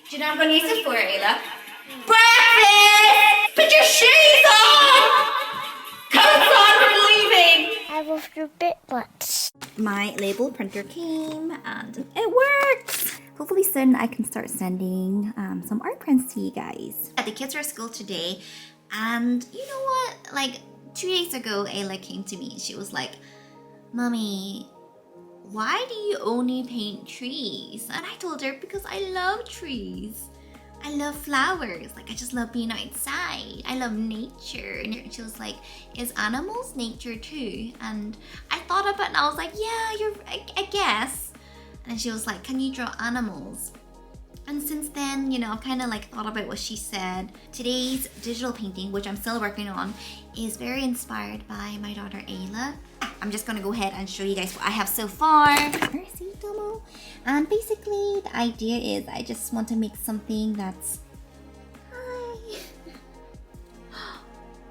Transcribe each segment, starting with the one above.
Do you know what I'm going to use it for, Ayla? Breakfast! Put your shoes on! Coats on, we're leaving! I will do bit once. My label printer came and it works! Hopefully soon I can start sending some art prints to you guys. The kids are at school today, and you know what? Like 2 days ago, Ayla came to me and she was like, Mommy, why do you only paint trees? And I told her, because I love trees. I love flowers. Like, I just love being outside. I love nature. And she was like, is animals nature too? And I thought about it and I was like, yeah, I guess. And she was like, can you draw animals? And since then, you know, I've kind of like thought about what she said. Today's digital painting, which I'm still working on, is very inspired by my daughter Ayla. I'm just gonna go ahead and show you guys what I have so far. Mercy, Tomo. And basically the idea is I just want to make something that's, hi.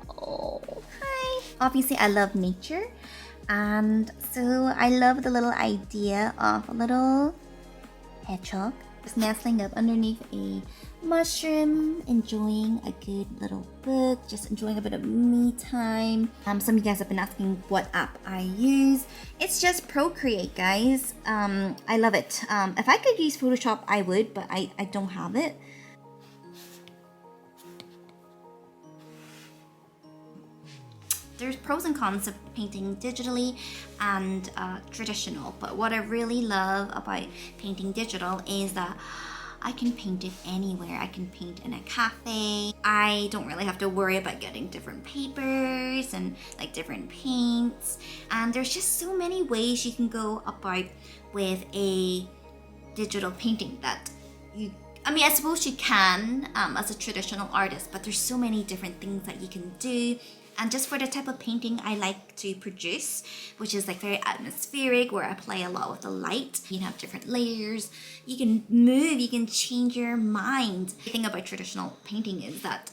Oh, hi. Obviously I love nature. And so I love the little idea of a little hedgehog just nestling up underneath a mushroom, enjoying a good little book, just enjoying a bit of me time. Some of you guys have been asking what app I use. It's just Procreate, guys. I love it. If I could use Photoshop, I would, but I don't have it. There's pros and cons of painting digitally and traditional, but what I really love about painting digital is that I can paint it anywhere. I can paint in a cafe. I don't really have to worry about getting different papers and like different paints. And there's just so many ways you can go about with a digital painting that I suppose you can as a traditional artist, but there's so many different things that you can do. And just for the type of painting I like to produce, which is like very atmospheric, where I play a lot with the light. You can have different layers, you can move, you can change your mind. The thing about traditional painting is that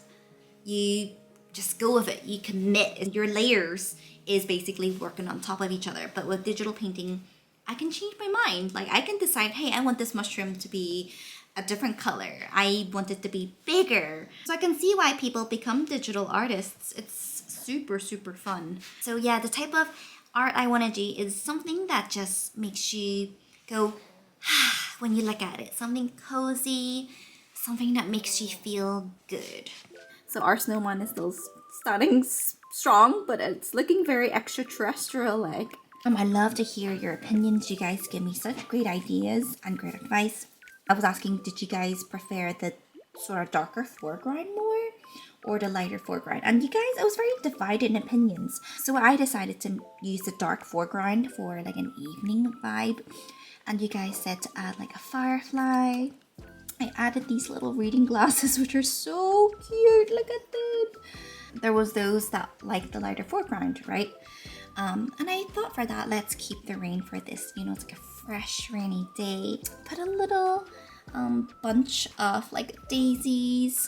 you just go with it, you commit, and your layers is basically working on top of each other. But with digital painting, I can change my mind. Like I can decide, hey, I want this mushroom to be a different color. I want it to be bigger. So I can see why people become digital artists. It's super, super fun. So yeah, the type of art I want to do is something that just makes you go when you look at it. Something cozy, something that makes you feel good. So our snowman is still standing strong, but it's looking very extraterrestrial-like. I love to hear your opinions. You guys give me such great ideas and great advice. I was asking, did you guys prefer the sort of darker foreground more or the lighter foreground? And you guys, I was very divided in opinions. So I decided to use the dark foreground for like an evening vibe. And you guys said to add like a firefly. I added these little reading glasses, which are so cute. Look at them. There was those that liked the lighter foreground, right? And I thought for that, let's keep the rain for this. You know, it's like a fresh rainy day. Put a little bunch of like daisies.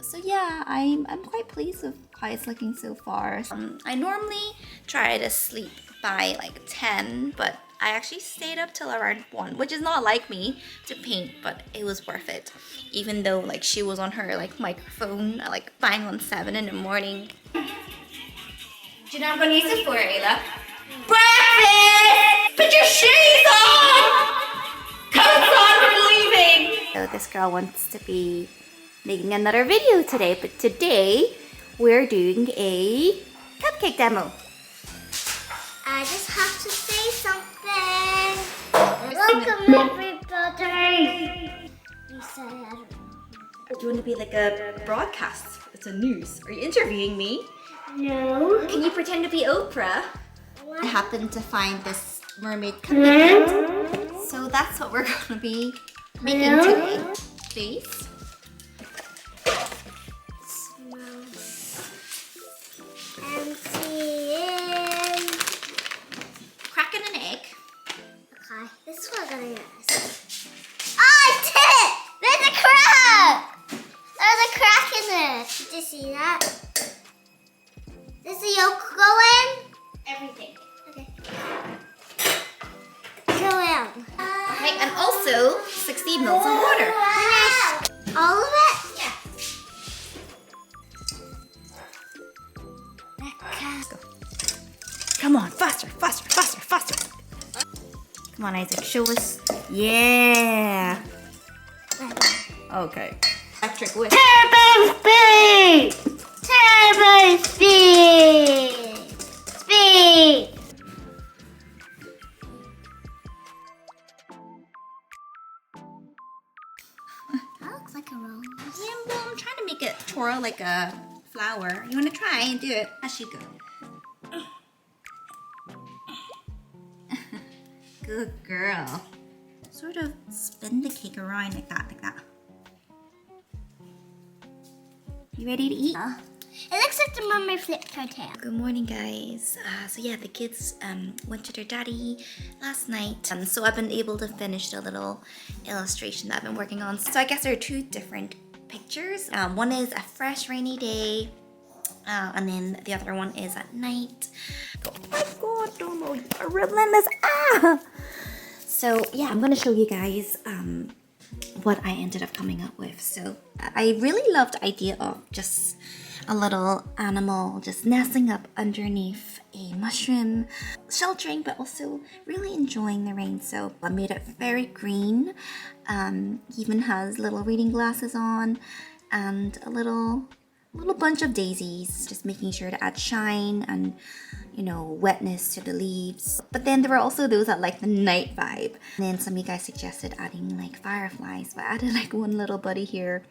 So yeah, I'm quite pleased with how it's looking so far. I normally try to sleep by like 10, but I actually stayed up till around 1, which is not like me to paint, but it was worth it. Even though like she was on her like microphone at like 5:17 in the morning. Do you know what I'm going to use it for, Ayla? Breakfast! Put your shoes on! Coats on, we're leaving! So this girl wants to be making another video today, but today we're doing a cupcake demo. I just have to say something. Welcome everybody. You said I don't know. Do you want to be like a broadcast? It's a news. Are you interviewing me? No. Can you pretend to be Oprah? I happened to find this mermaid cupcake. So that's what we're going to be making today. Please. Smells empty. Cracking an egg. Okay, this is what I'm gonna use. Oh, I did it! There's a crack! There's a crack in it. Did you see that? Does the yolk go in? Everything. Okay. Go in. Okay, and also 60 mils of water. Finish. Come on, Isaac, show us. Yeah. Okay. Electric whip. Turbo speed! Turbo speed! Speed! That looks like a rose. Yeah, well, I'm trying to make it twirl like a flower. You want to try and do it as you go? Good girl. Sort of spin the cake around like that, You ready to eat? It looks like the mummy flipped her tail. Good morning, guys. So yeah, the kids went to their daddy last night, and so I've been able to finish the little illustration that I've been working on. So I guess there are two different pictures. One is a fresh rainy day, and then the other one is at night. Oh my god, don't know, you're relentless. So yeah, I'm gonna show you guys what I ended up coming up with. So I really loved the idea of just a little animal just nesting up underneath a mushroom, sheltering but also really enjoying the rain. So I made it very green. Even has little reading glasses on and a little bunch of daisies, just making sure to add shine and, you know, wetness to the leaves. But then there were also those that like the night vibe. And then some of you guys suggested adding like fireflies, but I added like one little buddy here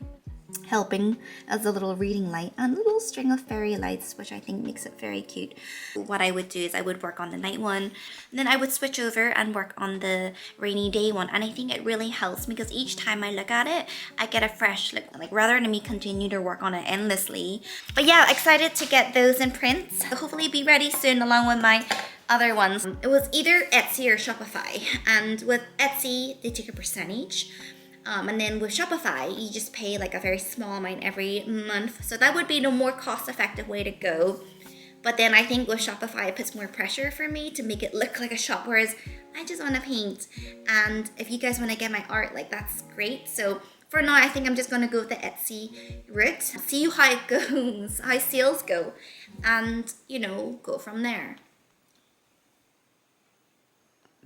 helping as a little reading light and a little string of fairy lights, which I think makes it very cute. What I would do is I would work on the night one, and then I would switch over and work on the rainy day one, and I think it really helps because each time I look at it I get a fresh look, like rather than me continue to work on it endlessly. But yeah, excited to get those in print. Hopefully be ready soon along with my other ones. It was either Etsy or Shopify, and with Etsy they take a percentage. And then with Shopify, you just pay like a very small amount every month. So that would be the more cost-effective way to go. But then I think with Shopify, it puts more pressure for me to make it look like a shop, whereas I just want to paint. And if you guys want to get my art, like that's great. So for now, I think I'm just going to go with the Etsy route. See how it goes, how sales go. And, you know, go from there.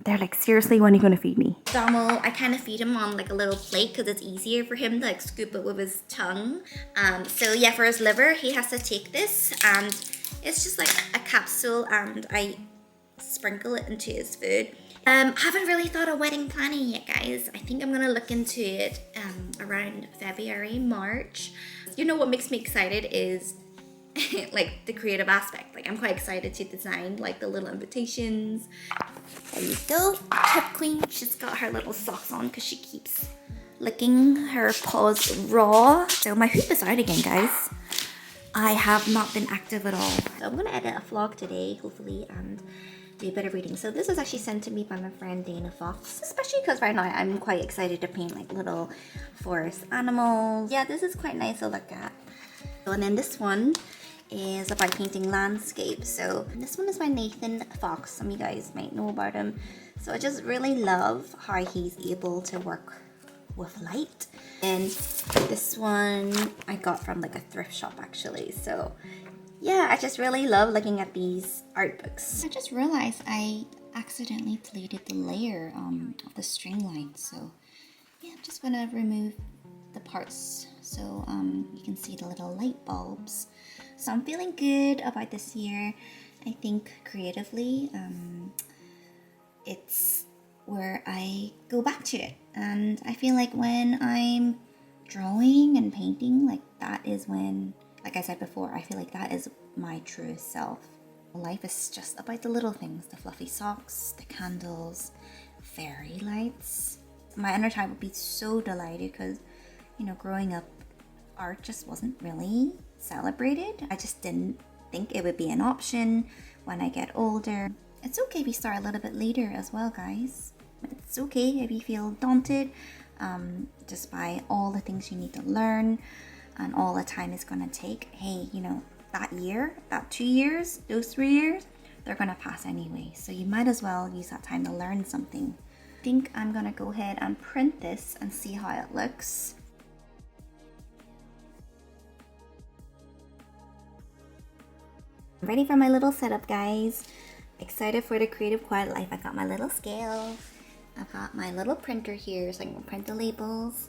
They're like, seriously, when are you gonna feed me? Domo, I kind of feed him on like a little plate because it's easier for him to like scoop it with his tongue. So yeah, for his liver, he has to take this, and it's just like a capsule, and I sprinkle it into his food. Haven't really thought of wedding planning yet, guys. I think I'm gonna look into it around February, March. You know what makes me excited is like the creative aspect. Like I'm quite excited to design like the little invitations. There you go, Tip Queen. She's got her little socks on because she keeps licking her paws raw. So my hoop is out again, guys. I have not been active at all. So I'm gonna edit a vlog today, hopefully, and do a bit of reading. So this was actually sent to me by my friend Dana Fox, especially because right now I'm quite excited to paint like little forest animals. Yeah, this is quite nice to look at. And then this one is about painting landscapes. So this one is by Nathan Fox. Some of you guys might know about him. So I just really love how he's able to work with light. And this one I got from like a thrift shop actually. So yeah, I just really love looking at these art books. I just realized I accidentally deleted the layer of the string light. So yeah, I'm just gonna remove the parts so you can see the little light bulbs. So I'm feeling good about this year. I think creatively, it's where I go back to it. And I feel like when I'm drawing and painting, like that is when, like I said before, I feel like that is my truest self. Life is just about the little things, the fluffy socks, the candles, fairy lights. My inner child would be so delighted because, you know, growing up, art just wasn't really celebrated. I just didn't think it would be an option when I get older. It's okay if you start a little bit later as well, guys. It's okay if you feel daunted just by all the things you need to learn and all the time it's gonna take. Hey, you know, that year, that 2 years, those 3 years, they're gonna pass anyway. So you might as well use that time to learn something. I think I'm gonna go ahead and print this and see how it looks. Ready for my little setup, guys. Excited for the creative quiet life. I got my little scale. I've got my little printer here so I can print the labels.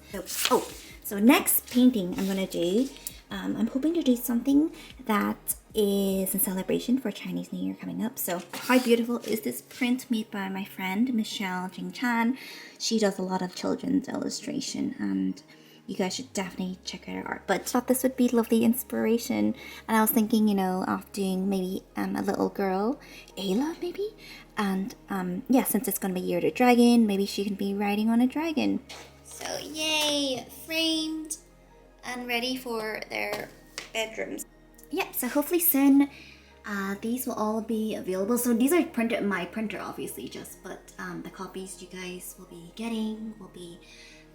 So next painting I'm gonna do, I'm hoping to do something that is in celebration for Chinese New Year coming up. So how beautiful is this print made by my friend Michelle Jing Chan? She does a lot of children's illustration, and you guys should definitely check out her art. But I thought this would be lovely inspiration, and I was thinking, you know, of doing maybe a little girl, Ayla maybe, and yeah, since it's gonna be Year of the Dragon, maybe she can be riding on a dragon. So yay, framed and ready for their bedrooms. Yeah, so hopefully soon these will all be available. So these are printed in my printer, obviously, but the copies you guys will be getting will be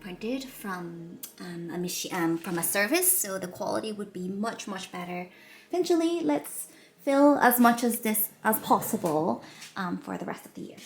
printed from a machine, from a service, so the quality would be much better. Eventually, let's fill as much as this as possible for the rest of the year.